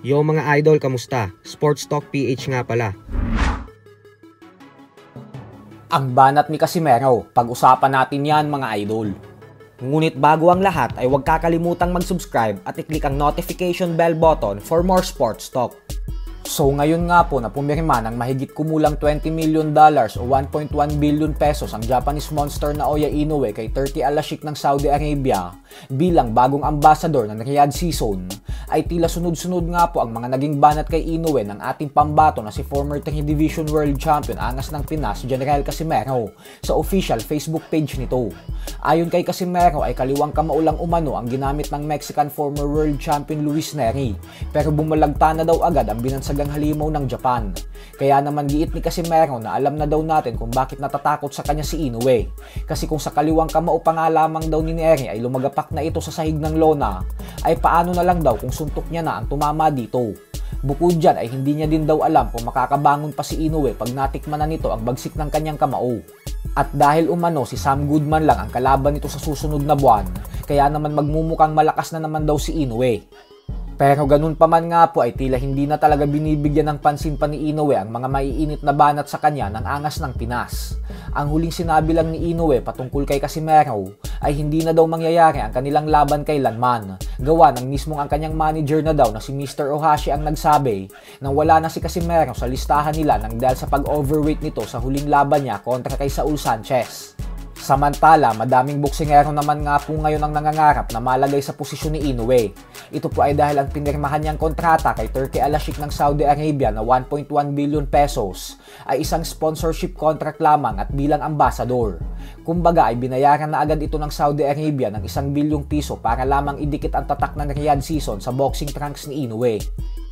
Yo mga idol, kamusta? Sports Talk PH nga pala. Ang banat ni Casimero, pag-usapan natin yan mga idol. Ngunit bago ang lahat ay huwag kakalimutang mag-subscribe at i-click ang notification bell button for more sports talk. So ngayon nga po na pumirma ng mahigit kumulang $20 million o 1.1 billion pesos ang Japanese monster na Oya Inoue kay Turki Al-Sheikh ng Saudi Arabia bilang bagong ambassador ng Riyadh Season, ay tila sunod-sunod nga po ang mga naging banat kay Inoue ng ating pambato na si former 3 Division World Champion Angas ng Pinas, General Casimero, sa official Facebook page nito. Ayon kay Casimero ay kaliwang kamaulang umano ang ginamit ng Mexican former World Champion Luis Neri, pero bumalagta na daw agad ang binansagang halimaw ng Japan. Kaya naman giit ni Casimero na alam na daw natin kung bakit natatakot sa kanya si Inoue. Kasi kung sa kaliwang kamao pa nga lamang daw ni Neri ay lumagapak na ito sa sahig ng lona, ay paano na lang daw kung suntok niya na ang tumama dito. Bukod dyan ay hindi niya din daw alam kung makakabangon pa si Inoue pag natikman na nito ang bagsik ng kanyang kamao. At dahil umano si Sam Goodman lang ang kalaban nito sa susunod na buwan, kaya naman magmumukhang malakas na naman daw si Inoue. Pero ganun pa man nga po ay tila hindi na talaga binibigyan ng pansin pa ni Inoue ang mga maiinit na banat sa kanya ng Angas ng Pinas. Ang huling sinabi lang ni Inoue patungkol kay Casimero ay hindi na daw mangyayari ang kanilang laban kailanman. Gawa ng mismong ang kanyang manager na daw na si Mr. Ohashi ang nagsabi na wala na si Casimero sa listahan nila nang dahil sa pag-overweight nito sa huling laban niya kontra kay Saul Sanchez. Samantala, madaming boksingero naman nga po ngayon ang nangangarap na malagay sa posisyon ni Inoue. Ito po ay dahil ang pinirmahan niyang kontrata kay Turki Al-Sheikh ng Saudi Arabia na 1.1 billion pesos ay isang sponsorship contract lamang at bilang ambassador. Kumbaga ay binayaran na agad ito ng Saudi Arabia ng 1 bilyong piso para lamang idikit ang tatak ng Riyadh Season sa boxing trunks ni Inoue.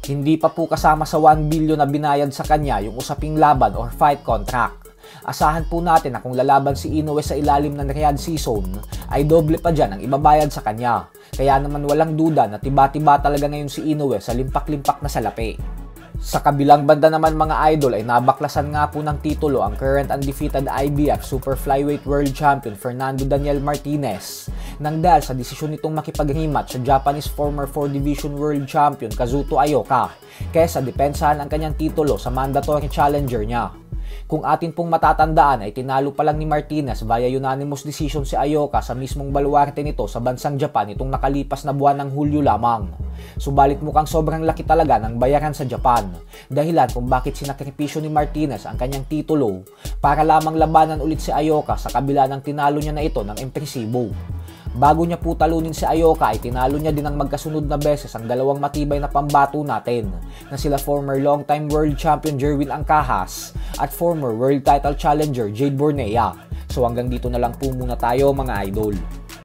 Hindi pa po kasama sa 1 billion na binayad sa kanya yung usaping laban or fight contract. Asahan po natin na kung lalaban si Inoue sa ilalim ng Riyadh Season, ay doble pa dyan ang ibabayad sa kanya. Kaya naman walang duda na tiba-tiba talaga ngayon si Inoue sa limpak-limpak na salapi. Sa kabilang banda naman mga idol ay nabaklasan nga po ng titulo ang current undefeated IBF Super Flyweight World Champion Fernando Daniel Martinez nang dahil sa desisyon nitong makipag-rematch sa Japanese former 4 Division World Champion Kazuto Ioka kaysa depensahan ang kanyang titulo sa mandatory challenger niya. Kung atin pong matatandaan ay tinalo pa lang ni Martinez via unanimous decision si Ioka sa mismong baluarte nito sa bansang Japan itong nakalipas na buwan ng Hulyo lamang. Subalit mukhang sobrang laki talaga ng bayaran sa Japan, dahilan kung bakit sinakripisyo ni Martinez ang kanyang titulo para lamang labanan ulit si Ioka sa kabila ng tinalo niya na ito ng impresibo. Bago niya po talunin si Ioka ay tinalo niya din ang magkasunod na beses ang dalawang matibay na pambato natin na sila former long-time world champion Jerwin Angkahas at former world title challenger Jade Bornea. So hanggang dito na lang po muna tayo mga idol.